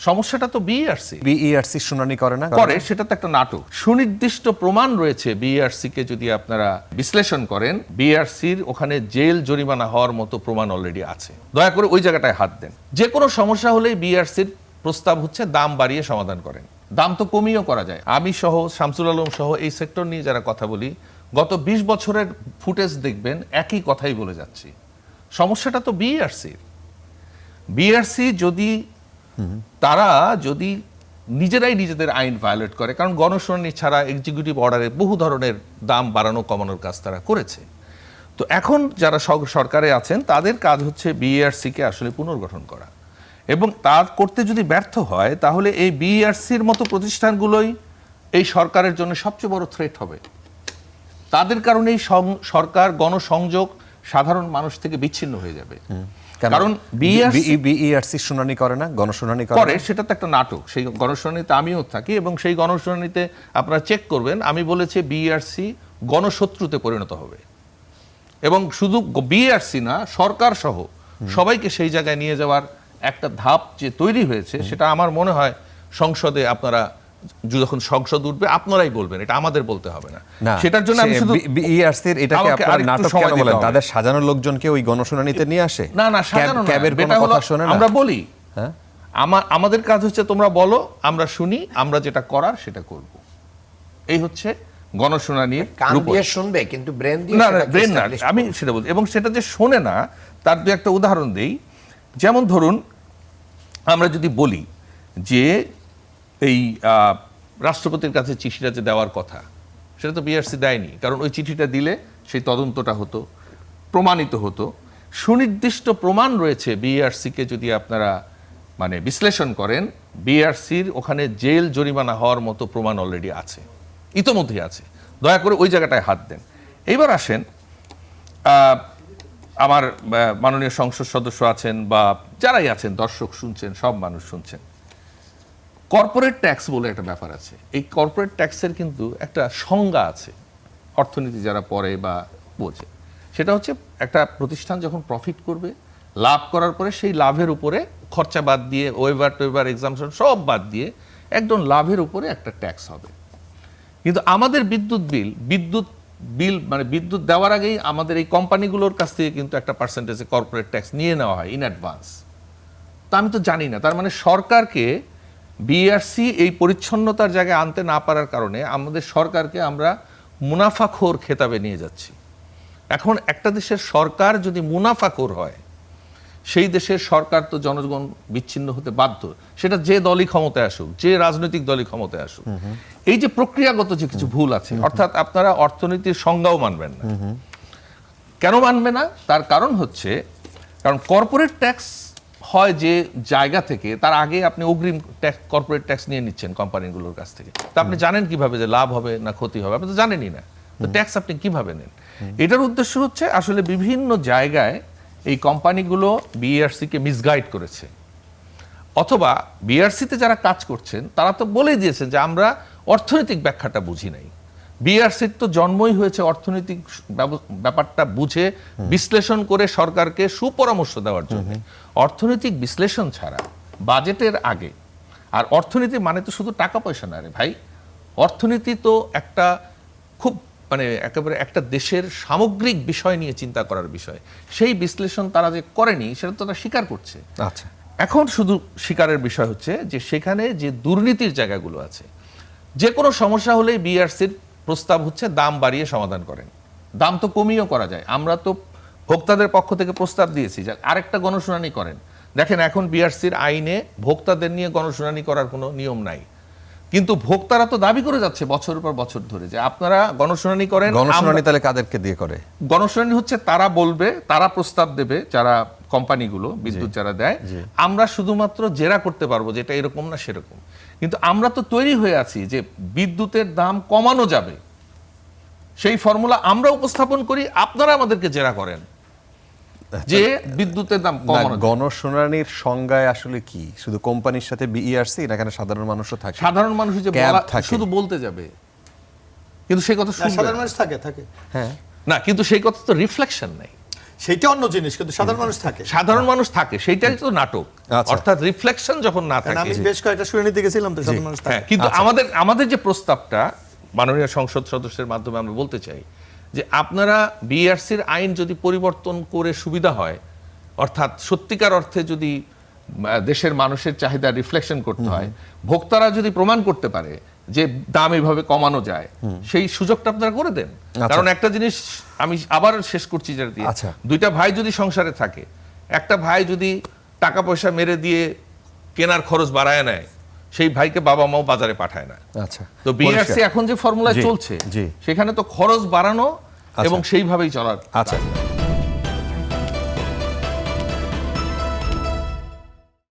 সমস্যাটা তো বিইআরসি শুনানি করে না, সেটা তো একটা নাটক। সুনির্দিষ্ট প্রমাণ রয়েছে বিইআরসি কে যদি আপনারা বিশ্লেষণ করেন, বিইআরসির ওখানে জেল জরিমানা হওয়ার মতো প্রমাণ অলরেডি আছে। দয়া করে ওই জায়গাটায় হাত দেন। যে কোনো সমস্যা হলেই বিইআরসির প্রস্তাব হচ্ছে দাম বাড়িয়ে সমাধান করেন। দাম তো কমিয়েও করা যায়। আমি সহ, শামসুল আলম সহ এই সেক্টর নিয়ে যারা কথা বলি, গত 20 বছরের ফুটেজ দেখবেন একই কথাই বলে যাচ্ছি। সমস্যাটা তো বিইআরসি তারা যদি নিজেরাই নিজেদের আইন ভায়োলেট করে, কারণ গণশুনানি ছাড়া এক্সিকিউটিভ অর্ডারে বহু ধরনের দাম বাড়ানো কমানোর কাজ তারা করেছে। তো এখন যারা সরকারে আছেন তাদের কাজ হচ্ছে বিইআরসি কে আসলে পুনর্গঠন করা, এবং তা করতে যদি ব্যর্থ হয় তাহলে এই বিইআরসির মতো প্রতিষ্ঠানগুলোই এই সরকারের জন্য সবচেয়ে বড় থ্রেট হবে। তাদের কারণেই সরকার গণসংযোগ সাধারণ মানুষ থেকে বিচ্ছিন্ন হয়ে যাবে। কারণ বিইআরসি শুনানি করে না, গণশুনানি করে, সেটা তো একটা নাটক। সেই গণশুনানিতে আমিও থাকি এবং সেই গণশুনানিতে আপনারা চেক করবেন, আমি বলেছি বিইআরসি গণশত্রুতে পরিণত হবে, এবং শুধু বিইআরসি না, সরকার সহ সবাইকে সেই জায়গায় নিয়ে যাওয়ার একটা ধাপ যে তৈরি হয়েছে, সেটা আমার মনে হয় সংসদে আপনারা যখন সংসদ উঠবে আপনারাই বলবেন, এটা আমাদের বলতে হবে না। সেটার জন্য আমি শুধু বিইআরসির এটাকে আপনারা নাটক কেন বলেন? তাদের সাজানো লোকজনকে ওই গণশুনানিতে নিয়ে আসে? না সাজানো না, ক্যাবের কোনো কথা শুনে না, আমরা বলি। হ্যাঁ, আমাদের কাজ হচ্ছে তোমরা বলো, আমরা শুনি, আমরা যেটা করার সেটা করব। এই হচ্ছে গণশুনানির কান দিয়ে শুনবে, কিন্তু ব্রেন দিয়ে ব্রেন না, আমি সেটা বলি। এবং সেটা যে শোনে না তার দু একটা উদাহরণ দেই। যেমন ধরুন, আমরা যদি বলি যে এই রাষ্ট্রপতির কাছে চিঠিটা যে দেওয়ার কথা, সেটা তো বিইআরসি দেয়নি, কারণ ওই চিঠিটা দিলে সেই তদন্তটা হতো, প্রমাণিত হতো। সুনির্দিষ্ট প্রমাণ রয়েছে বিইআরসি কে যদি আপনারা বিশ্লেষণ করেন, বিইআরসির ওখানে জেল জরিমানা হওয়ার মতো প্রমাণ অলরেডি আছে, ইতোমধ্যেই আছে। দয়া করে ওই জায়গাটায় হাত দেন। এইবার আসেন, আমার মাননীয় সংসদ সদস্য আছেন বা যারাই আছেন, দর্শক শুনছেন, সব মানুষ শুনছেন, কর্পোরেট ট্যাক্স বলে একটা ব্যাপার আছে। এই কর্পোরেট ট্যাক্সের কিন্তু একটা সংজ্ঞা আছে, অর্থনীতি যারা পড়ে বা বোঝে। সেটা হচ্ছে একটা প্রতিষ্ঠান যখন প্রফিট করবে, লাভ করার পরে সেই লাভের উপরে খরচা বাদ দিয়ে, ওয়েভার এক্সাম্পশন সব বাদ দিয়ে একদম লাভের উপরে একটা ট্যাক্স হবে। কিন্তু আমাদের বিদ্যুৎ বিল বিদ্যুৎ দেওয়ার আগেই আমাদের এই কোম্পানিগুলোর কাছ থেকে কিন্তু একটা পার্সেন্টেজে কর্পোরেট ট্যাক্স নিয়ে নেওয়া হয় ইন অ্যাডভান্স। তা আমি তো জানি না। তার মানে সরকারকে বিইআরসি এই পরিচ্ছন্নতার জায়গায় আনতে না পারার কারণে আমাদের সরকারকে আমরা মুনাফাখোর খেতাবে নিয়ে যাচ্ছি। এখন একটা দেশের সরকার যদি মুনাফাখোর হয়, সেই দেশের সরকার তো জনগণ বিচ্ছিন্ন হতে বাধ্য, সেটা যে দলই ক্ষমতায় আসুক, যে রাজনৈতিক দলই ক্ষমতায় আসুক। এই যে প্রক্রিয়াগত যে কিছু ভুল আছে, অর্থাৎ আপনারা অর্থনীতির সংজ্ঞাও মানবেন না। কেন মানবে না? তার কারণ হচ্ছে, কারণ কর্পোরেট ট্যাক্স হয় যে জায়গা থেকে, তার আগে আপনি অগ্রিম কর্পোরেট ট্যাক্স নিয়ে নিচ্ছেন কোম্পানিগুলোর কাছ থেকে। তা আপনি জানেন কিভাবে যে লাভ হবে না ক্ষতি হবে? আপনি তো জানেনই না। তো ট্যাক্স আপনি কিভাবে নেন? এটার উদ্দেশ্য হচ্ছে আসলে বিভিন্ন জায়গায় এই কোম্পানিগুলো বিইআরসি কে মিসগাইড করেছে, অথবা বিইআরসিতে যারা কাজ করছেন তারা তো বলেই দিয়েছেন যে আমরা অর্থনৈতিক ব্যাখ্যাটা বুঝি নাই। বিইআরসির তো জন্মই হয়েছে অর্থনৈতিক ব্যাপারটা বুঝে বিশ্লেষণ করে সরকারকে সুপরামর্শ দেওয়ার জন্য। অর্থনৈতিক বিশ্লেষণ ছাড়া বাজেটের আগে, আর অর্থনীতি মানে তো শুধু টাকা পয়সা না রে ভাই, অর্থনীতি তো একটা খুব একেবারে একটা দেশের সামগ্রিক বিষয় নিয়ে চিন্তা করার বিষয়। সেই বিশ্লেষণ তারা যে করেনি সেটা তো তারা স্বীকার করছে। আচ্ছা, এখন শুধু স্বীকারের বিষয় হচ্ছে যে সেখানে যে দুর্নীতির জায়গাগুলো আছে, যে কোনো সমস্যা হলেই বিইআরসির প্রস্তাব হচ্ছে দাম বাড়িয়ে সমাধান করেন। দাম তো কমিয়েও করা যায়। আমরা তো ভোক্তাদের পক্ষ থেকে প্রস্তাব দিয়েছি যে আরেকটা গণশুনানি করেন। দেখেন, এখন বিইআরসির আইনে ভোক্তাদের নিয়ে গণশুনানি করার কোনো নিয়ম নাই, কিন্তু ভোক্তারা তো দাবি করে যাচ্ছে বছরের পর বছর ধরে যে আপনারা গণশুনানি করেন। গণশুনানি তাহলে কাদেরকে দিয়ে করে? গণশুনানি হচ্ছে তারা বলবে, তারা প্রস্তাব দেবে, যারা কোম্পানিগুলো বিদ্যুৎ যারা দেয়, আমরা শুধুমাত্র জেরা করতে পারবো যে এটা এরকম না সেরকম। কিন্তু আমরা তো তৈরি হয়ে আছি যে বিদ্যুতের দাম কমানো যাবে, সেই ফর্মুলা আমরা উপস্থাপন করি, আপনারা আমাদেরকে জেরা করেন যে বিদ্যুতের দাম কমানো। গণশুনানির সংজ্ঞায় আসলে কি শুধু কোম্পানির সাথে বিইআরসি, না কেন সাধারণ মানুষও থাকে? সাধারণ মানুষ যে শুধু বলতে যাবে, কিন্তু সেই কথা সাধারণ মানুষ থাকে। হ্যাঁ, না, কিন্তু সেই কথা তো রিফ্লেকশন নাই। সেইটা অন্য জিনিস, কিন্তু সাধারণ মানুষ থাকে। সাধারণ মানুষ থাকে, সেইটাই তো নাটক। আচ্ছা। অর্থাৎ রিফ্লেকশন যখন না কারণ থাকে, আমি বেশ কয়েকটা শুনানিতে গেছিলাম, তো সাধারণ মানুষ থাকে। হ্যাঁ, কিন্তু আমাদের যে প্রস্তাবটা মাননীয় সংসদ সদস্যের মাধ্যমে আমরা বলতে চাই যে আপনারা বিআরসির আইন যদি পরিবর্তন করে সুবিধা হয়, অর্থাৎ সত্যিকার অর্থে যদি দেশের মানুষের চাহিদা রিফ্লেকশন করতে হয়, ভোক্তারা যদি প্রমাণ করতে পারে যে দাম এইভাবে কমানো যায়, সেই সুযোগটা আপনারা করে দেন। কারণ একটা জিনিস আমি আবার শেষ করছি যেটা দিয়ে, আচ্ছা। দুইটা ভাই যদি সংসারে থাকে, একটা ভাই যদি টাকা পয়সা মেরে দিয়ে কেনার খরচ বাড়ায় নেয়, সেই ভাইকে বাবা মাও বাজারে পাঠায় না। আচ্ছা, তো বিআরসি এখন যে ফর্মুলায় জি, চলছে জি। সেখানে তো খরচ বাড়ানো আচ্ছা। এবং সেইভাবেই চলার। আচ্ছা